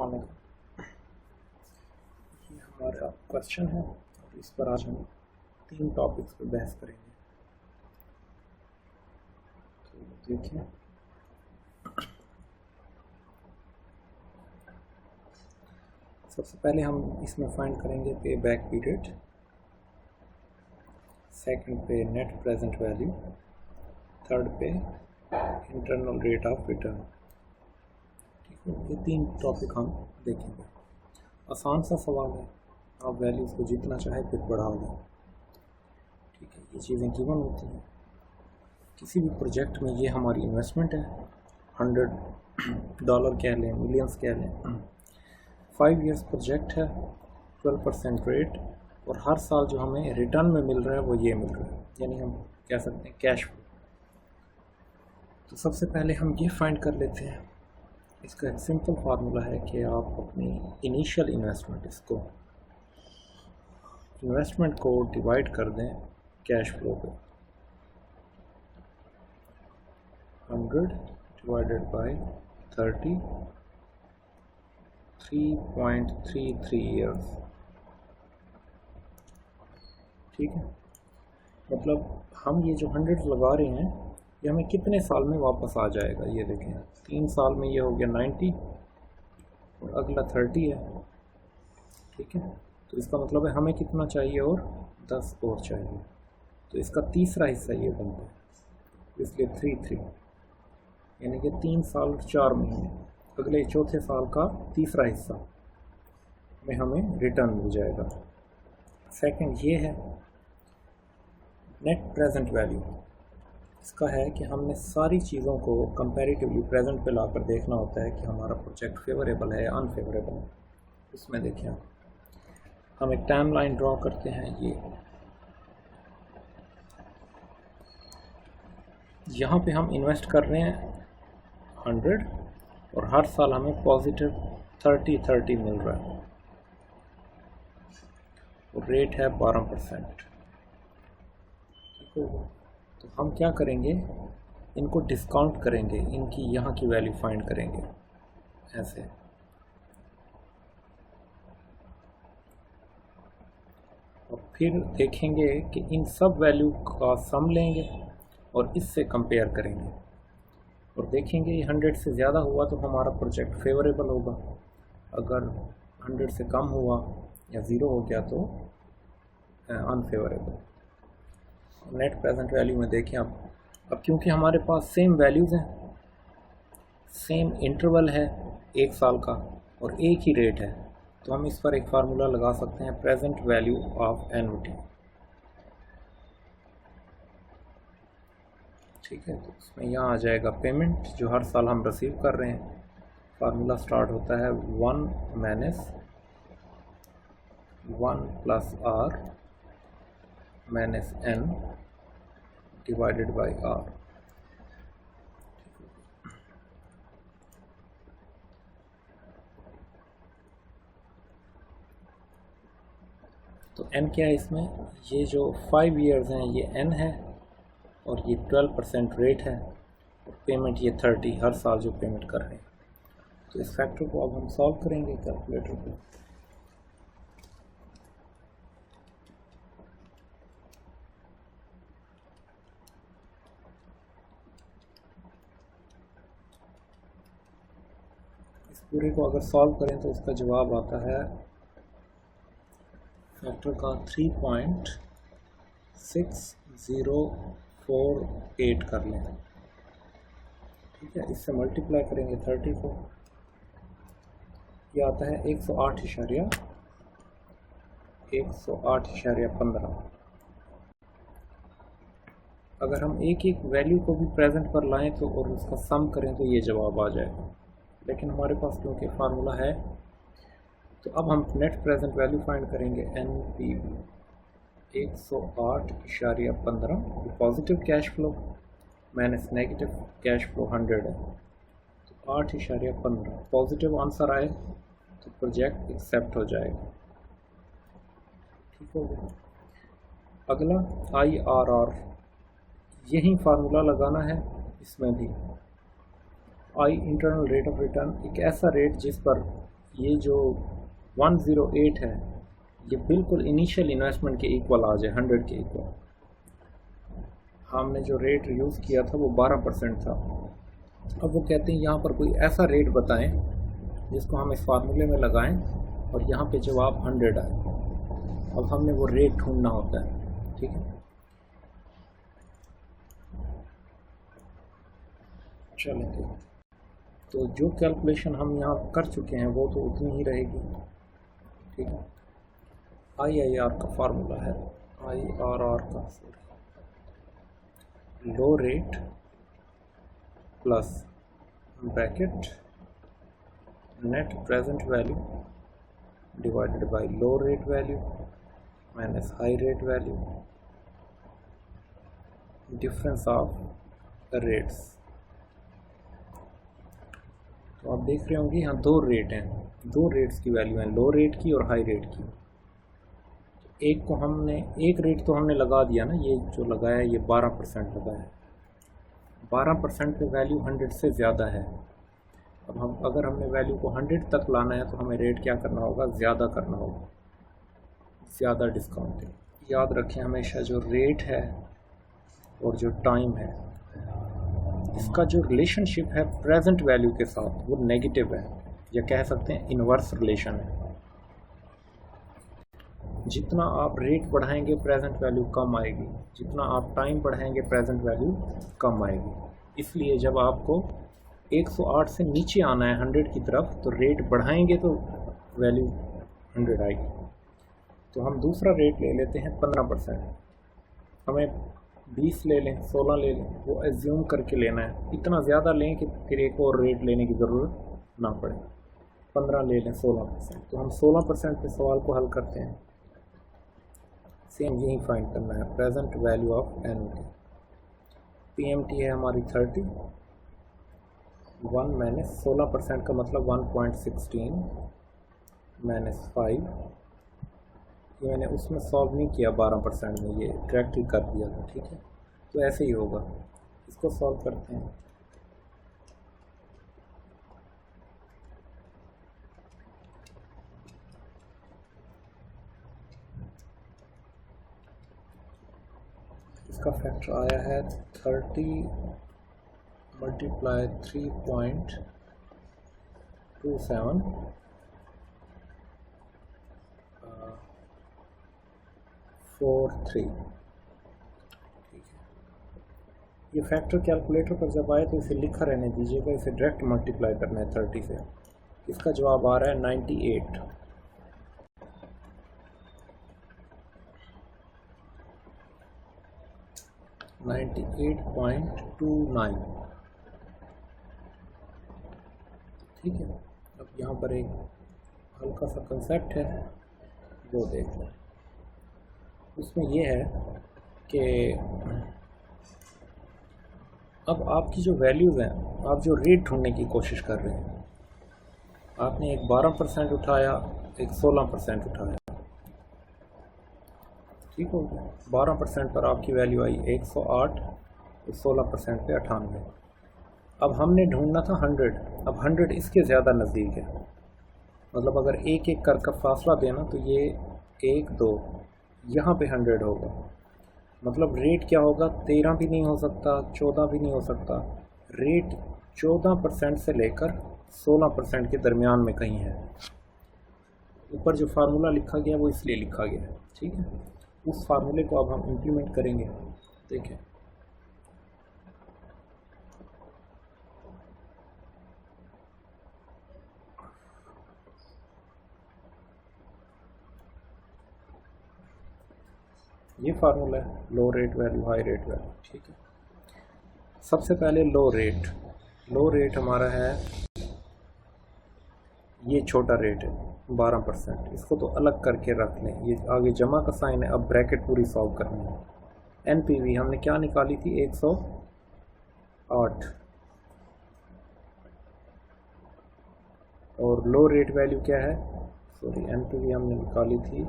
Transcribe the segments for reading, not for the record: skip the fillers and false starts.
अस्सलाम वालेकुम। ये हमारा क्वेश्चन है और इस पर आज हम 3 टॉपिक्स पर बहस करेंगे। तो देखिए, सबसे पहले हम इसमें फाइंड करेंगे पे बैक पीरियड, सेकंड पे नेट प्रेजेंट वैल्यू, थर्ड पे इंटरनल रेट ऑफ रिटर्न। ठीक है, ये 3 टॉपिक हम देखेंगे। आसान सा सवाल है, आप वैल्यूज़ को जितना चाहे फिर बढ़ा दें। ठीक है, ये चीज़ें गिवन होती हैं। किसी भी प्रोजेक्ट में ये हमारी इन्वेस्टमेंट है, $100 कह लें, मिलियंस कह लें। 5 इयर्स प्रोजेक्ट है, 12% रेट, और हर साल जो हमें रिटर्न में मिल रहा है वो ये मिल रहा है, यानी हम कह सकते हैं कैश फ्लो। तो सबसे पहले हम ये फाइंड कर लेते हैं। इसका एक सिंपल फार्मूला है कि आप अपनी इनिशियल इन्वेस्टमेंट को डिवाइड कर दें कैश फ्लो पे। 100 डिवाइडेड बाय 30, 3.33 ईयर्स। ठीक है, मतलब हम ये जो 100 लगा रहे हैं ये हमें कितने साल में वापस आ जाएगा। ये देखें, 3 साल में ये हो गया 90 और अगला 30 है। ठीक है, तो इसका मतलब है हमें कितना चाहिए, और 10 और चाहिए। तो इसका तीसरा हिस्सा ये बनता है, इसलिए 3, यानी कि 3 साल और 4 महीने, अगले चौथे साल का तीसरा हिस्सा में हमें रिटर्न मिल जाएगा। सेकंड ये है नेट प्रेजेंट वैल्यू। इसका है कि हमने सारी चीज़ों को कंपैरेटिवली प्रेजेंट पे लाकर देखना होता है कि हमारा प्रोजेक्ट फेवरेबल है या अनफेवरेबल है। इसमें देखिए, हम एक टाइम लाइन ड्रॉ करते हैं। ये यहाँ पे हम इन्वेस्ट कर रहे हैं 100 और हर साल हमें पॉजिटिव 30 मिल रहा है और रेट है 12%। तो हम क्या करेंगे, इनको डिस्काउंट करेंगे, इनकी यहाँ की वैल्यू फाइंड करेंगे ऐसे। और फिर देखेंगे कि इन सब वैल्यू का सम लेंगे और इससे कंपेयर करेंगे और देखेंगे ये 100 से ज़्यादा हुआ तो हमारा प्रोजेक्ट फेवरेबल होगा, अगर 100 से कम हुआ या ज़ीरो हो गया तो अनफेवरेबल। नेट प्रेजेंट वैल्यू में देखें अब क्योंकि हमारे पास सेम वैल्यूज़ हैं, सेम इंटरवल है 1 साल का और एक ही रेट है, तो हम इस पर एक फार्मूला लगा सकते हैं, प्रेजेंट वैल्यू ऑफ एन्युटी। ठीक है, तो इसमें यहाँ आ जाएगा पेमेंट जो हर साल हम रिसीव कर रहे हैं। फार्मूला स्टार्ट होता है 1 plus R minus N divided by R। तो N क्या है इसमें, ये जो 5 इयर्स हैं ये N है और ये 12% रेट है और पेमेंट ये 30 हर साल जो पेमेंट कर रहे हैं। तो इस फैक्टर को अब हम सॉल्व करेंगे कैलकुलेटर पे। इस पूरे को अगर सॉल्व करें तो इसका जवाब आता है फैक्टर का 3.6048 कर लें। ठीक है, इससे मल्टीप्लाई करेंगे 30 को, ये आता है 108.15। अगर हम एक एक वैल्यू को भी प्रेजेंट पर लाएं तो और उसका सम करें तो ये जवाब आ जाएगा, लेकिन हमारे पास क्योंकि फार्मूला है तो अब हम नेट प्रेजेंट वैल्यू फाइंड करेंगे। NPV 108.15 positive cash flow minus negative cash flow 100 है, तो 8.15 पॉजिटिव आंसर आए तो प्रोजेक्ट एक्सेप्ट हो जाएगा। ठीक हो गया। अगला IRR, यही फार्मूला लगाना है इसमें भी। इंटरनल रेट ऑफ रिटर्न एक ऐसा रेट जिस पर ये जो 108 है ये बिल्कुल इनिशियल इन्वेस्टमेंट के इक्वल आ जाए, 100 के इक्वल। हमने जो रेट यूज़ किया था वो 12% था। अब वो कहते हैं यहाँ पर कोई ऐसा रेट बताएं जिसको हम इस फार्मूले में लगाएं और यहाँ पे जवाब 100 आए। अब हमने वो रेट ढूंढना होता है, ठीक है। चलें, तो जो कैलकुलेशन हम यहाँ कर चुके हैं वो तो उतनी ही रहेगी, ठीक है। IIR का फार्मूला है, IRR का, low rate plus bracket net present value divided by low rate value minus high rate value, difference of rates. तो आप देख रहे होंगे यहाँ दो रेट हैं, दो रेट्स की वैल्यू हैं, लो रेट की और हाई रेट की। एक को हमने, एक रेट तो हमने लगा दिया ना, ये जो लगाया है ये 12% लगाया है। 12% पे वैल्यू 100 से ज़्यादा है। अब हम, अगर हमने वैल्यू को 100 तक लाना है तो हमें रेट क्या करना होगा, ज़्यादा करना होगा, ज़्यादा डिस्काउंट। याद रखें हमेशा जो रेट है और जो टाइम है इसका जो रिलेशनशिप है प्रेजेंट वैल्यू के साथ वो नेगेटिव है, या कह सकते हैं इन्वर्स रिलेशन है। जितना आप रेट बढ़ाएंगे प्रेजेंट वैल्यू कम आएगी, जितना आप टाइम बढ़ाएंगे प्रेजेंट वैल्यू कम आएगी। इसलिए जब आपको 108 से नीचे आना है 100 की तरफ तो रेट बढ़ाएंगे तो वैल्यू 100 आएगी। तो हम दूसरा रेट ले लेते हैं 15%। हमें 20 ले लें, 16 ले लें, वो एज्यूम करके लेना है। इतना ज़्यादा लें कि फिर एक और रेट लेने की ज़रूरत ना पड़े। 15 ले लें, 16%। तो हम 16% पे सवाल को हल करते हैं। सेम यही फाइंड करना है, present value of annuity. PMT है हमारी 30, 1 माइनस 16% का मतलब 1.16 माइनस 5। ये मैंने उसमें सॉल्व नहीं किया 12% में, ये डायरेक्ट ही कर दिया था, ठीक है। तो ऐसे ही होगा, इसको सॉल्व करते हैं। इसका फैक्टर आया है 30 मल्टीप्लाई 3.27 43। ठीक है, ये फैक्टर कैलकुलेटर पर जब आए तो इसे लिखा रहने दीजिएगा, इसे डायरेक्ट मल्टीप्लाई करना है 30 से। इसका जवाब आ रहा है 98। 98.29। ठीक है, अब यहाँ पर एक हल्का सा कंसेप्ट है वो देख लें। उसमें ये है कि अब आपकी जो वैल्यूज़ हैं, आप जो रेट ढूंढने की कोशिश कर रहे हैं, आपने एक 12% उठाया, एक 16% उठाया, ठीक हो गया। 12% पर आपकी वैल्यू आई 108, 16% पे 98। अब हमने ढूंढना था 100, अब 100 इसके ज़्यादा नज़दीक है। मतलब अगर एक एक कर फासला देना तो ये 1 2 यहाँ पे 100 होगा। मतलब रेट क्या होगा, 13 भी नहीं हो सकता, 14 भी नहीं हो सकता। रेट 14% से लेकर 16% के दरमियान में कहीं है। ऊपर जो फार्मूला लिखा गया वो इसलिए लिखा गया है, ठीक है। उस फार्मूले को अब हम इम्प्लीमेंट करेंगे। देखें, ये फार्मूला है, low rate value high rate value, ठीक है। सबसे पहले लो रेट हमारा है, ये छोटा रेट है 12%, इसको तो अलग करके रख लें। ये आगे जमा का साइन है, अब ब्रैकेट पूरी सॉल्व करनी है। NPV हमने क्या निकाली थी, 108, और लो रेट वैल्यू क्या है, सॉरी NPV हमने निकाली थी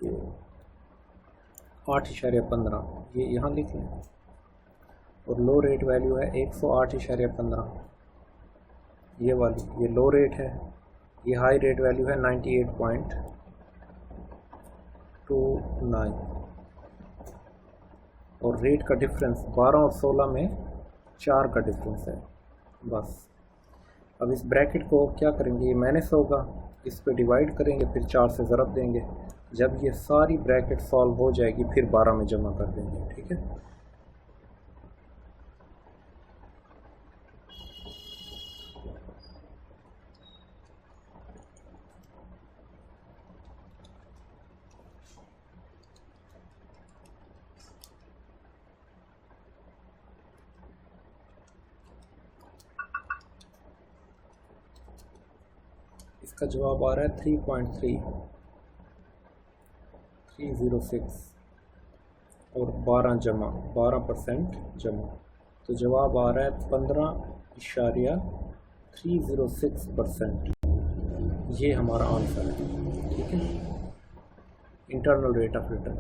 ये 8.15, ये यहाँ लिख लें। और लो रेट वैल्यू है 108.15। ये वाली, ये लो रेट है, ये हाई रेट वैल्यू है 98.29 और रेट का डिफरेंस 12 और 16 में 4 का डिफरेंस है बस। अब इस ब्रैकेट को क्या करेंगे, ये माइनस होगा, इस पे डिवाइड करेंगे, फिर 4 से ज़रब देंगे। जब ये सारी ब्रैकेट सॉल्व हो जाएगी फिर 12 में जमा कर देंगे, ठीक है। इसका जवाब आ रहा है 3.306 और 12% जमा, तो जवाब आ रहा है 15.306%। ये हमारा आंसर है, ठीक है। इंटरनल रेट ऑफ रिटर्न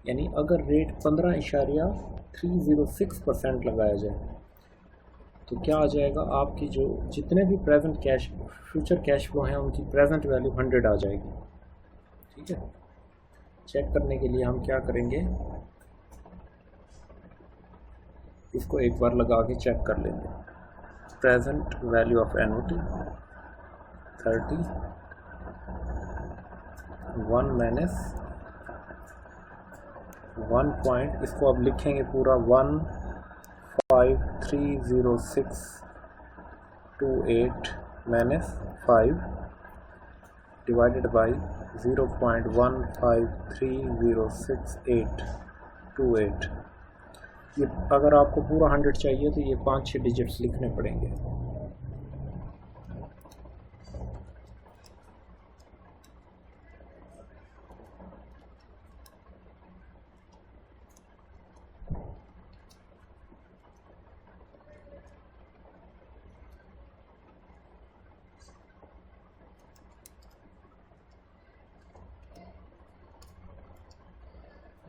यानी अगर रेट 15.306% लगाया जाए तो क्या आ जाएगा, आपकी जो जितने भी present cash future cash flow हैं उनकी प्रेजेंट वैल्यू 100 आ जाएगी, ठीक है। चेक करने के लिए हम क्या करेंगे, इसको एक बार लगा के चेक कर लेंगे। Present value of annuity 30, 1 minus 1 point, इसको अब लिखेंगे पूरा 1530628 माइनस 5 डिवाइडेड बाई 0.15306828। ये अगर आपको पूरा 100 चाहिए तो ये 5-6 डिजिट्स लिखने पड़ेंगे।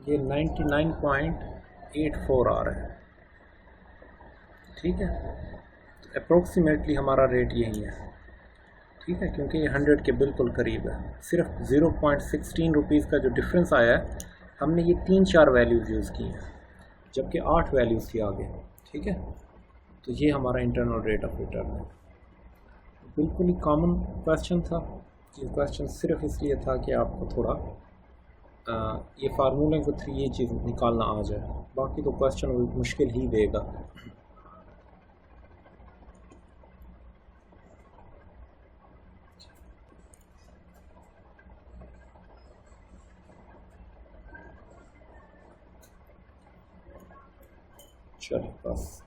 ये 99.84 आ रहा है, ठीक है। तो अप्रोक्सीमेटली हमारा रेट यही है, ठीक है, क्योंकि ये 100 के बिल्कुल करीब है। सिर्फ 0.16 रुपीज़ का जो डिफरेंस आया है, हमने ये 3-4 वैल्यूज़ यूज़ की हैं जबकि 8 वैल्यूज़ थी आगे, ठीक है। तो ये हमारा इंटरनल रेट ऑफ रिटर्न है। बिल्कुल ही कॉमन क्वेश्चन था, ये क्वेश्चन सिर्फ इसलिए था कि आपको थोड़ा ये फार्मूले के थ्रू ये चीज़ निकालना आ जाए, बाकी तो क्वेश्चन मुश्किल ही देगा। चलिए बस।